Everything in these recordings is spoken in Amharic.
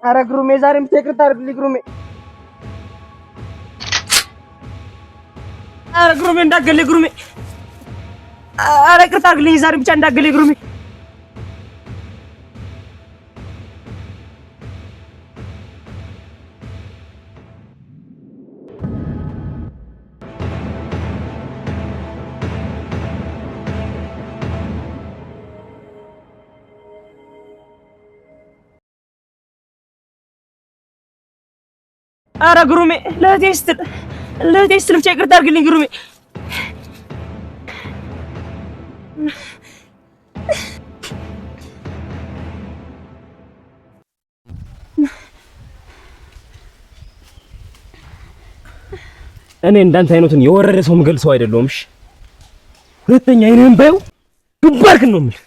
ኧረ ግሩሜ ዛሬም ይቅርታ አድርግልኝ ግሩሜ። ኧረ ግሩሜ እንዳትገለኝ ግሩሜ። ኧረ ይቅርታ አድርግልኝ ዛሬ ብቻ እንዳትገለኝ ግሩሜ። ኧረ ግሩሜ ለእህቴ ስትል ብቻ ይቅርታ አድርግልኝ ግሩሜ። እኔ እንዳንተ አይነቱን የወረደ ሰው የምገልጽ ሰው አይደለሁም። እሺ ሁለተኛ አይነን ባየው ግንባርክን ነው የምልህ።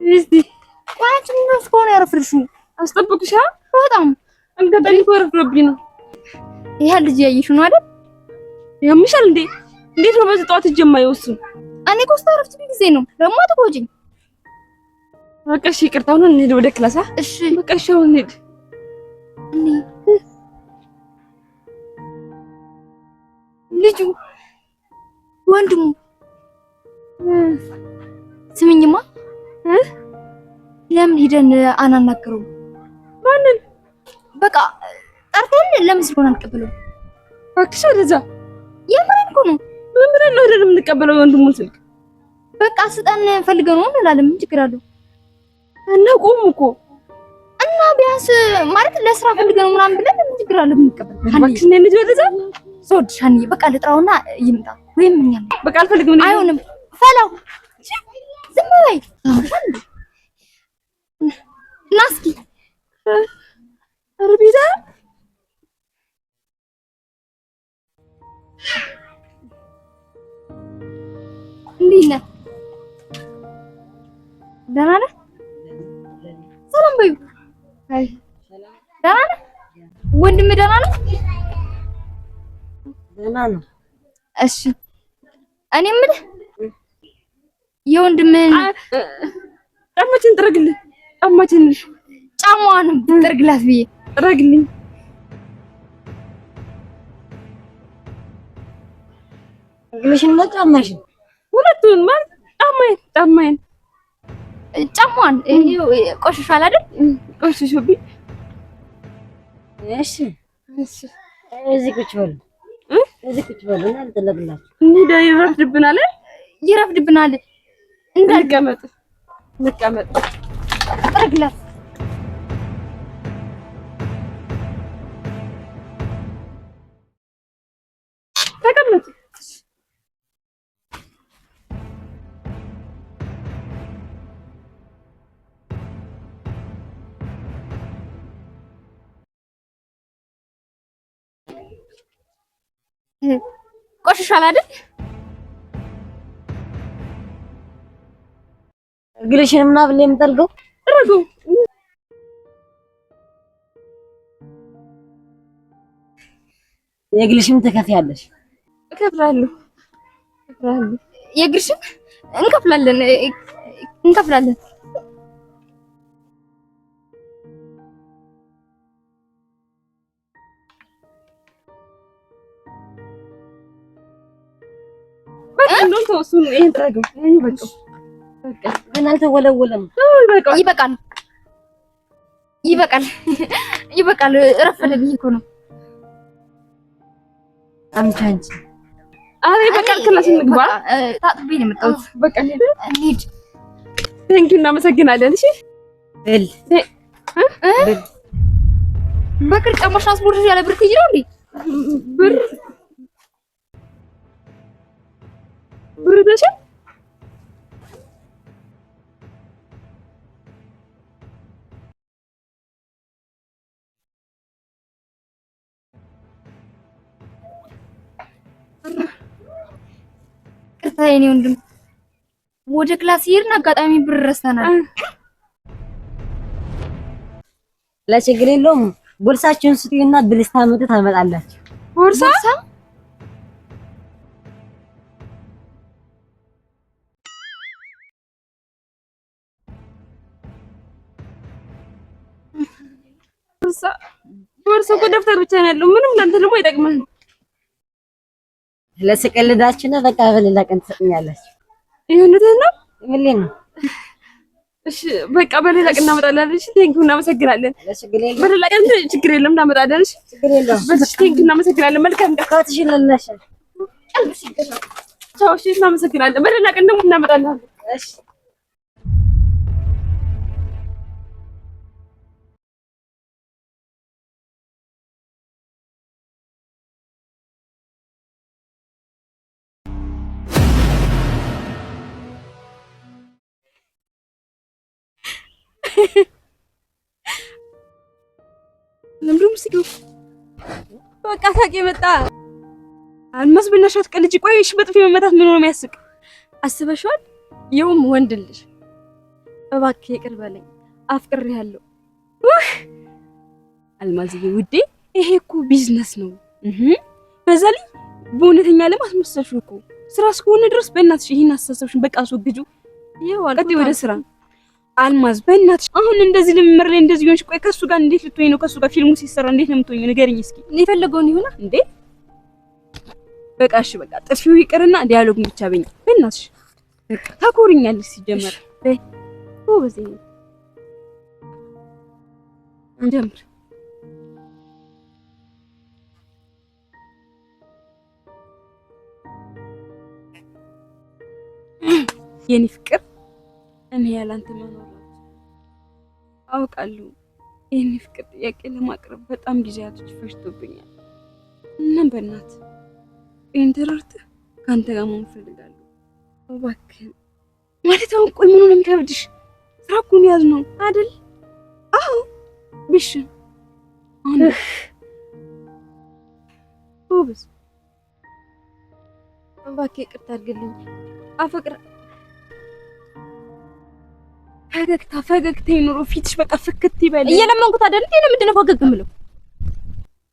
እስቲ ቋንጭ ነው ስኮን ያረፍልሽ አስጠብቅሻ በጣም እንገዳኝ ኮረፍብኝ ነው። ይሄ ልጅ ያይሽ ነው አይደል? ያምሻል እንዴ? እንዴት ነው በዚህ ጧት የማይወስኑ? እኔ ኮስታ ረፍት ጊዜ ነው ደግሞ አትቆጂኝ። በቃ እሺ ይቅርታው ነው እንሂድ ወደ ክላስ። እሺ በቃ እሺ እንሂድ። ልጁ ወንድሙ ስምኝማ ለምን ሄደን አናናግረው? ማንን? በቃ ጠርተን ለምን ስለሆነ አንቀበለው? እባክሽ ወደዛ። የምሬን እኮ ነው። ምን ነው አይደለም እንቀበለው ወንድሙን ስልክ በቃ ስጠን ፈልገን ነው እንላለን። ምን ችግር አለው? አናውቀውም እኮ እና ቢያንስ ማለት ለስራ ፈልገን ነው ምናምን ብለን ምን ችግር አለው? እንቀበል። እባክሽ ነኝ ልጅ ወደዛ ሶድሻኒ በቃ ልጥራውና ይምጣ ወይም ምን ያለ በቃ አልፈልግም። አይሆንም ፈላው ዝም በይ ናስኪ አርቢታ እንዴት ነህ? ደህና ነህ? ሰላም በይው። አይ ደህና ነህ? ወንድምህ ደህና ነው? ደህና ነው። እሺ እኔ የምልህ የወንድምህን ጫማችን ጥረግልኝ። ጫማችንሽ ጫማዋንም ጥርግላት ብዬ ጥረግልኝ። ግልሽና ጫማሽን ሁለቱን ማለት ጫማዬን ጫማዋን ቆሽሿል አይደል? ቆሽሾብኝ። እሺ እዚህ ቁጭ በሉ እና ልጥለቅላችሁ። እንሂድ። ይረፍድብናል። እንዳልቀመጥ እንቀመጥ። ጥረግላት ተቀመጥ። ቆሽሿል አይደል? ግልሽን ምናምን የምጠርገው ጥረገው። የግልሽም ትከፍያለሽ? እከፍላለሁ። የግልሽም እንከፍላለን። እሱን ይሄን ተረጋጋ። በቃ ግን አልተወለወለም። በቃ ይበቃል። ረፈደብኝ እኮ ነው። አንቺ አሬ በቃል ክላስ እንግባ። ታጥቤ ነው የመጣሁት። በቃ እንሂድ። ቴንኪው እናመሰግናለን። እሺ ብል በክር ጫማሽ አስቦርሽ ያለ ብር ትይጂ ነው እንዴ? ብር ደሽ ቅርታ የኔ ወንድም ወደ ክላስ ይሄድን አጋጣሚ ብር ረስተናል። ለችግር የለውም። ቦርሳችሁን ስጡኝና ብልስታ መጥ ታመጣላችሁ። ቦርሳ እኮ ደብተር ብቻ ነው ያለው። ምንም ለአንተ ደግሞ አይጠቅምህም። ለስቀልዳችሁና በቃ በሌላ ቀን ትሰጡኛላችሁ። ይሁንልህ ነው ምን ነው? እሺ በቃ በሌላ ቀን እናመጣለን። እሺ ቴንኪው እናመሰግናለን። በሌላ ቀን ችግር የለም እናመጣለን። እሺ ችግር የለም። ቴንኪው እናመሰግናለን። መልካም ቀን ትሽላለሽ። ቻው። እሺ እናመሰግናለን። በሌላ ቀን ደግሞ እናመጣለን። እሺ ለምንም ሲሉ በቃ ታውቂ መጣ አልማዝ ብናሻት ቀልጂ። ቆይ እሺ በጥፊ መመታት ምን ነው የሚያስቅ? አስበሽዋል? ይኸውም ወንድ ልጅ እባክህ ይቅር በለኝ አፍቅሬሃለሁ። አልማዝዬ ውዴ ይሄ እኮ ቢዝነስ ነው። በዛ ላይ በእውነተኛ ለማስመሰልሽው እኮ ስራ እስከሆነ ድረስ በእናትሽ ይሄን አስተሳሰብሽን በቃ አስወግጂው። ይኸው ቀጥይ ወደ ስራ። አልማዝ በእናትሽ አሁን እንደዚህ ልምምር ላይ እንደዚህ ሆንሽ። ቆይ ከሱ ጋር እንዴት ልትሆኚ ነው? ከሱ ጋር ፊልሙ ሲሰራ እንዴት ነው የምትሆኚ? ንገሪኝ እስኪ። እኔ የፈለገውን ይሁና እንዴ። በቃ እሺ በቃ ጥፊው ይቅርና ዲያሎግን ብቻ በኝ በእናትሽ። በቃ ታኮሪኛለሽ ሲጀመር። በዚህ እንጀምር። የኔ ፍቅር እኔ ያላንተ መኖር አውቃለሁ። የኔ ፍቅር ጥያቄ ለማቅረብ በጣም ጊዜያቶች ፈጅቶብኛል እና በእናት ኢንተርኔት ካንተ ጋር መሆን ፈልጋለሁ። እባክህ ማለት አሁን ቆይ ምን ነው የሚከብድሽ? ስራ እኮ ነው ያዝነው አይደል? አዎ ብሽ ኦብስ እባክህ ይቅርታ አድርግልኝ። አፈቅር ፈገግታ ይኑሮ ፊትሽ በቃ ፍክት ይበል። እየለመንኩት አይደል እንዴ? ለምንድን ነው ፈገግ የምለው?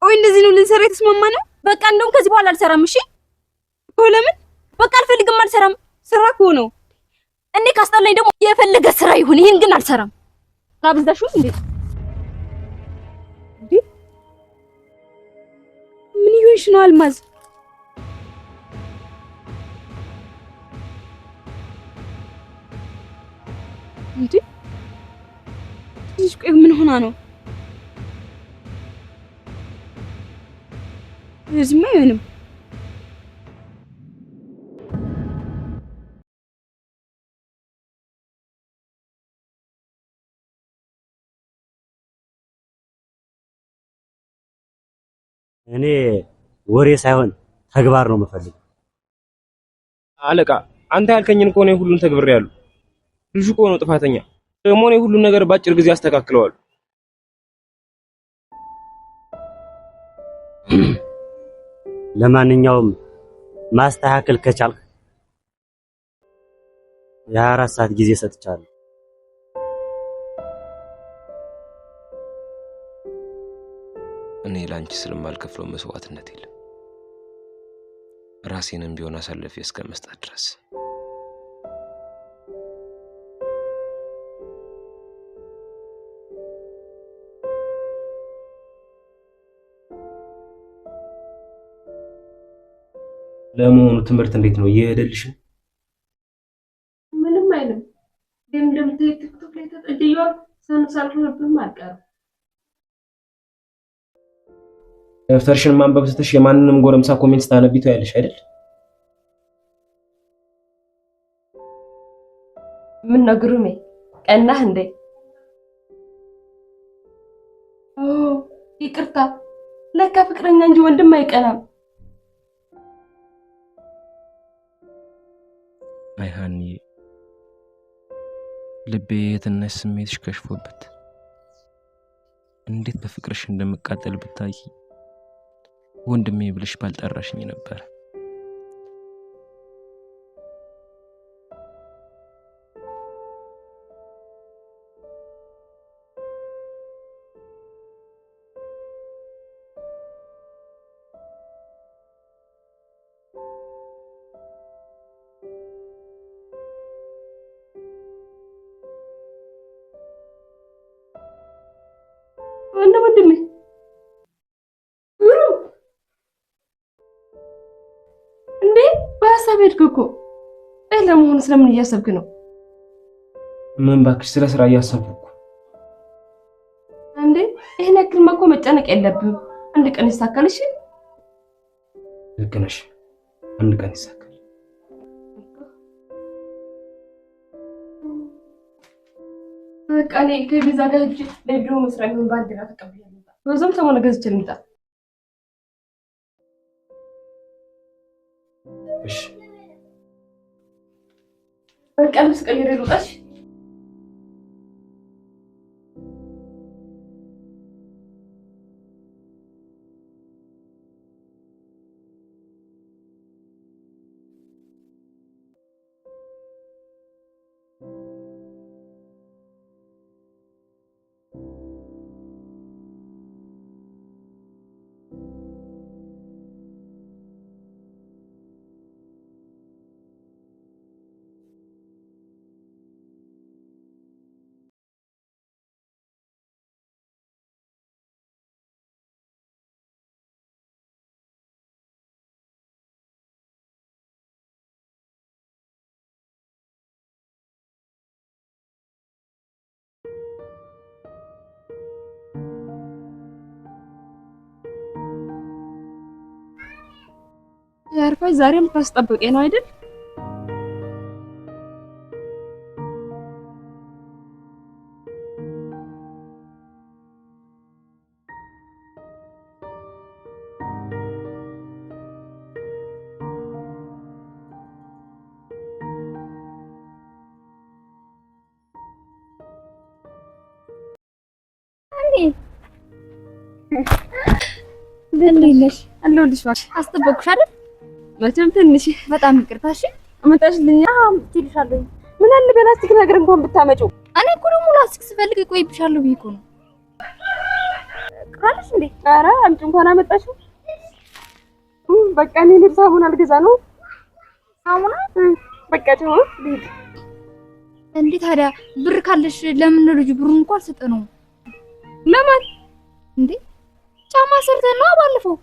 ቆይ እንደዚህ ነው ልንሰራ የተስማማ ነው? በቃ እንደውም ከዚህ በኋላ አልሰራም። እሺ እኮ ለምን? በቃ አልፈልግም፣ አልሰራም። ስራ እኮ ነው። እኔ ካስጠላኝ ደግሞ የፈለገ ስራ ይሁን፣ ይሄን ግን አልሰራም። አብዝዳሽው እንዴ? ምን ይሁንሽ ነው አልማዝ? እንዴ ቆይ ምን ሆና ነው? እዚህማ አይሆንም። እኔ ወሬ ሳይሆን ተግባር ነው የምፈልገው። አለቃ አንተ ያልከኝን እኮ ነው ሁሉን ተግብሬያለሁ። ልጁ እኮ ነው ጥፋተኛ። ደግሞ ነው ሁሉን ነገር ባጭር ጊዜ አስተካክለዋል። ለማንኛውም ማስተካከል ከቻልክ የ24 ሰዓት ጊዜ ሰጥቻለሁ። እኔ ላንቺ ስለማልከፍለው መስዋዕትነት የለም። ራሴንም ቢሆን አሳልፌ እስከመስጠት ድረስ። ለመሆኑ ትምህርት እንዴት ነው እየሄደልሽ? ሳልሆነብህም አልቀርም። ደብተርሽን ማንበብ ስትሽ የማንንም ጎረምሳ ኮሜንት ስታነቢ ትያለሽ አይደል? ምን ነው ግሩሜ ቀናህ እንዴ? ይቅርታ ለካ ፍቅረኛ እንጂ ወንድም አይቀናም። አይ ሃኒ ልቤ የትንሽ ስሜትሽ ከሽፎበት እንዴት በፍቅርሽ እንደምቃጠል ብታይ ወንድሜ ብለሽ ባልጠራሽኝ ነበር። ወንድሜ እንዴ በሀሳብ ሄድክ እኮ። ለመሆኑ ስለምን እያሰብክ ነው? ምን ባክሽ ስለ ስራ እያሰብኩ እንዴ ይሄን ያክል እኮ መጨነቅ የለብህም። አንድ ቀን ይሳካል። እሺ ልክ ነሽ፣ አንድ ቀን ይሳካል። በቃ እኔ ከቪዛ ጋር ሂጅ ለቢሮ መስሪያ የሚሆን ባንዲራ ተቀብያለሁ። በዛም ሰሞኑን ገዝቼ ልምጣ። እሺ በቃ ልብስ ቀይሬ ልውጣሽ። ያርፋይ ዛሬም ታስጠብቀኝ ነው አይደል? ለኔልሽ አለሁልሽ። እባክሽ አስጠበቅኩሽ አይደል? መቼም ትንሽ በጣም ይቅርታ። እሺ አመጣሽልኝ። ትልሻለሁ። ምን አለ በላስቲክ ነገር እንኳን ብታመጪው። እኔ እኮ ደግሞ ላስቲክ ስፈልግ ቆይብሻለሁ ብዬሽ እኮ ነው። ቅራለሽ እንዴ? ኧረ አምጪ እንኳን አመጣሽው። በቃ እኔ ልብስ ሳሙና አልገዛ ነው። ሳሙና በቃ ተው ልሂድ። እንዴ ታዲያ ብር ካለሽ ለምን ልጁ ብሩን እንኳን አልሰጠነውም? ለማን እንዴ ጫማ ሰርተን ነው ባለፈው።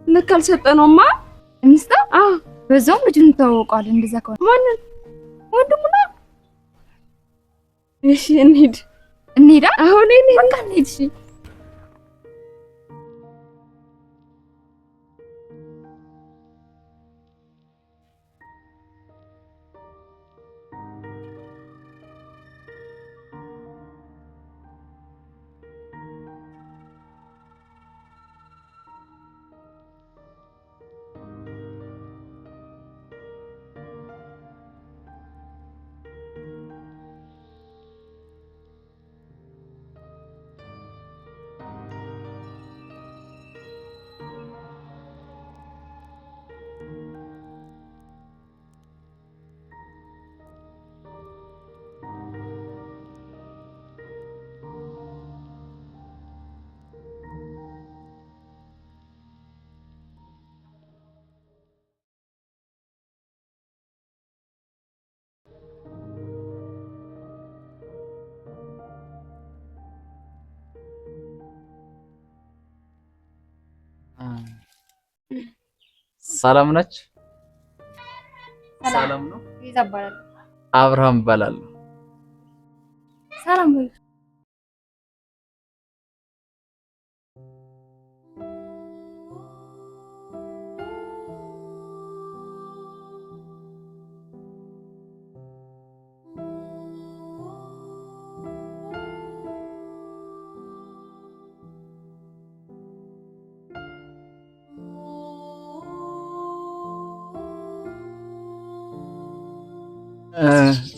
ልክ አልሰጠነውማ። እንስጣ። በዛውም ልጁን እንተዋወቀዋለን። እንደዛ ከሆነ ማንን? ወንድሙ ነው። እሺ እንሂድ። እንሂዳ። አሁን እንሂድ። በቃ እንሂድ። እሺ ሰላም ነች? ሰላም ነው። ይዛባላል። አብርሃም እባላለሁ። ሰላም ወይ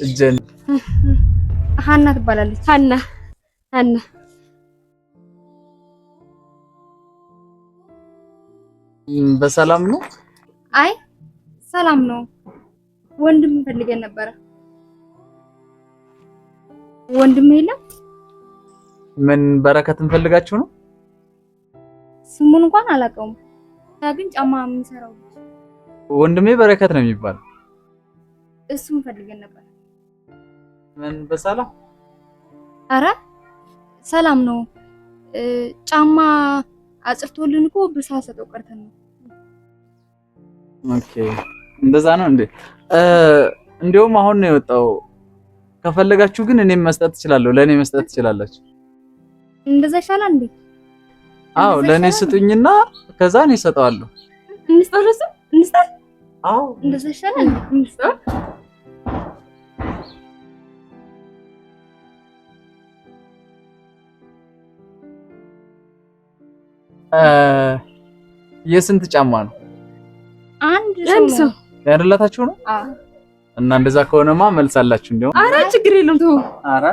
እጀን ሀና ትባላለች። ሀና በሰላም ነው? አይ ሰላም ነው። ወንድም ፈልገን ነበረ። ወንድም የለም? ምን በረከትን ፈልጋችሁ ነው? ስሙን እንኳን አላውቀውም። ግን ጫማ የሚሰራው ወንድሜ በረከት ነው የሚባለው። እሱም ፈልገን ነበር። ምን በሰላም? አረ ሰላም ነው። ጫማ አጽርቶልን እኮ ብሳሰጠው ቀርተን ነው። ኦኬ እንደዛ ነው እንዴ? እንደውም አሁን ነው የወጣው። ከፈለጋችሁ ግን እኔም መስጠት እችላለሁ። ለኔ መስጠት ትችላላችሁ። እንደዛ ይሻላል እንዴ? አዎ ለኔ ስጡኝና ከዛ እኔ እሰጠዋለሁ። እንስጠው። አዎ እንደዛ ይሻላል። እንስጠው። የስንት ጫማ ነው? አንድ ሰው ያደላታችሁ ነው? አዎ። እና እንደዛ ከሆነማ መልሳላችሁ እንደው። ኧረ ችግር የለውም ተው። ኧረ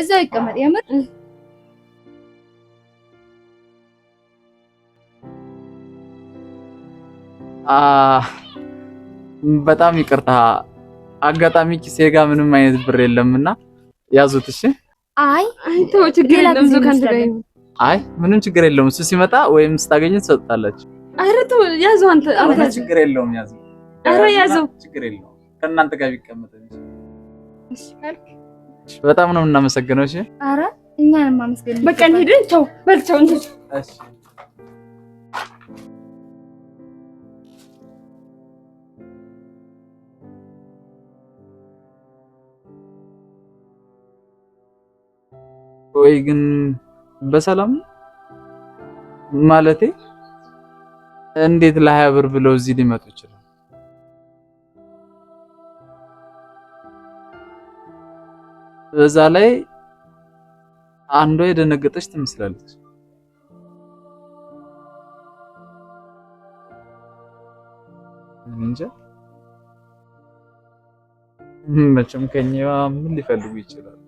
እዛው ይቀመጥ። የምር በጣም ይቅርታ፣ አጋጣሚ ኪሴ ጋር ምንም አይነት ብር የለምና ያዙት። እሺ። አይ ተው ችግር የለም። እዛው ካንተ ጋር ይሁን። አይ ምንም ችግር የለውም። እሱ ሲመጣ ወይም ስታገኙት ትሰጣላችሁ። ኧረ ተው ያዘው አንተ ችግር የለውም ያዘው። ኧረ ያዘው ችግር የለውም። ከእናንተ ጋር ቢቀመጥ እንጂ። እሺ ካልክ በጣም ነው የምናመሰግነው። እሺ ኧረ እኛንም ማመስገን በቃ እንሂድ። ቻው በል ቻው። እንሂድ። እሺ ወይ ግን በሰላም ማለቴ እንዴት ለ20 ብር ብለው እዚህ ሊመጡ ይችላል? በዛ ላይ አንዷ የደነገጠች ትመስላለች። እንጃ መቼም ከኛ ምን ሊፈልጉ ይችላል?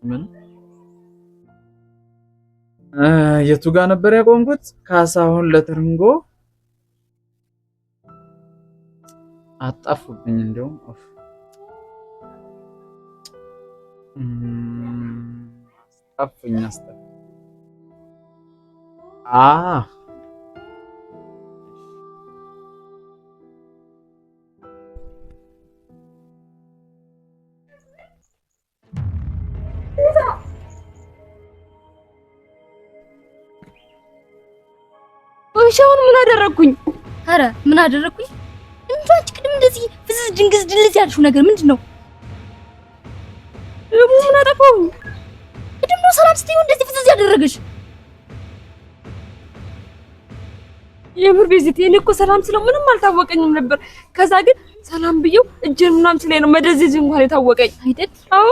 ምን የቱ ጋር ነበር ያቆምኩት? ካሳሁን ለትርንጎ አጣፉብኝ። እንደውም አጣፉኝ። ሻውን ምን አደረኩኝ? ኧረ ምን አደረኩኝ? እንዴት ቅድም እንደዚህ ፍዝዝ ድንግዝ ድልዝ ያልሽው ነገር ምንድነው? ምን አጠፋው? ቅድም ነው ሰላም ስትይው እንደዚህ ፍዝዝ ያደረገሽ? የምር ቤዚት እኔ እኮ ሰላም ስለው ምንም አልታወቀኝም ነበር። ከዛ ግን ሰላም ብየው እጄን ምናምን ስለኝ ነው መደዘዝ እንኳን የታወቀኝ አይደል? አዎ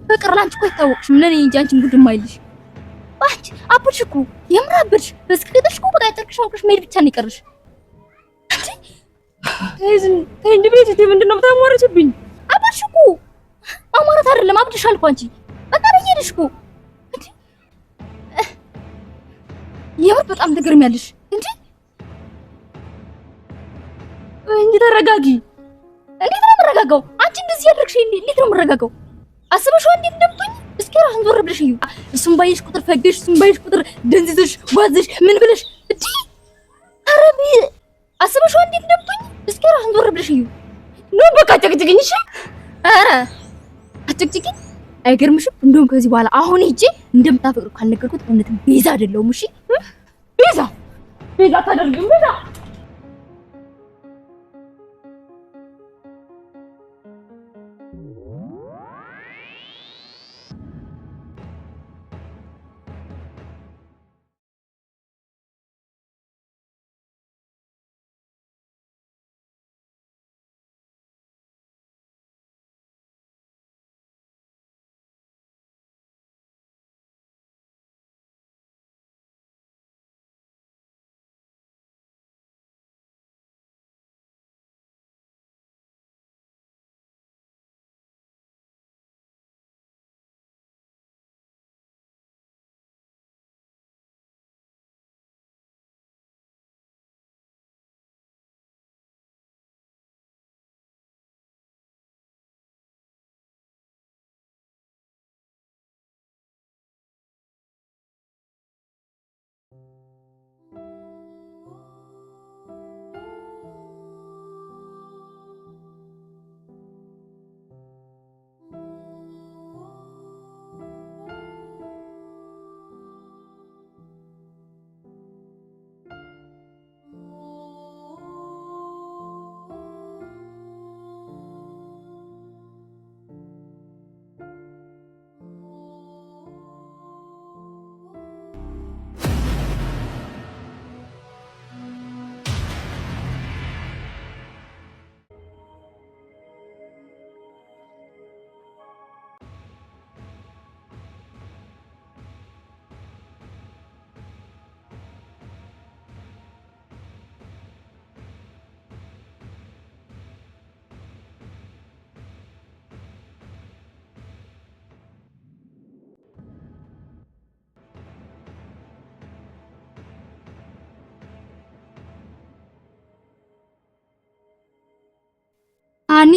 በቅር ላንቺ እኮ አይታወቅሽም። ለኔ እንጂ አንቺን ጉድ የማይልሽ አንቺ አብርሽ እኮ የምር አብርሽ። በስከ ከተሽ እኮ በቃ ጨርቅሽ አውቅሽ መሄድ ብቻ ነው የቀረሽ። ተይ እንጂ ቤዚት ምንድን ነው የምታሟርችብኝ? አብርሽ እኮ ማሟረት አይደለም አብድሻል እኮ አንቺ በቃ ለየልሽ እኮ የምር በጣም ትገርሚያለሽ እንዴ! እንጂ ተረጋጊ። እንዴት ነው የምረጋጋው? አንቺ እንደዚህ ያደርግሽ እንዴት ነው የምረጋጋው? አስበሽው እንዴት እንደምትሆኝ እስኪ ራስን ዞር ብለሽ እዩ። እሱም ባይሽ ቁጥር ፈገሽ፣ እሱም ባይሽ ቁጥር ደንዝዘሽ ጓዝሽ ምን ብለሽ እንዴ! አረቢ አስበሽው እንዴት እንደምትሆኝ እስኪ ራስን ዞር ብለሽ እዩ። ነው በቃ ጨቅጭቅኝ። እሺ ኧረ አጨቅጭቅኝ አይገርምሽም? እንደውም ከዚህ በኋላ አሁን ሂጄ እንደምታፈቅሩ ካልነገርኩት እውነትም ቤዛ አይደለሁም። እሺ ቤዛ ታደርግም ቤዛ ሀኒ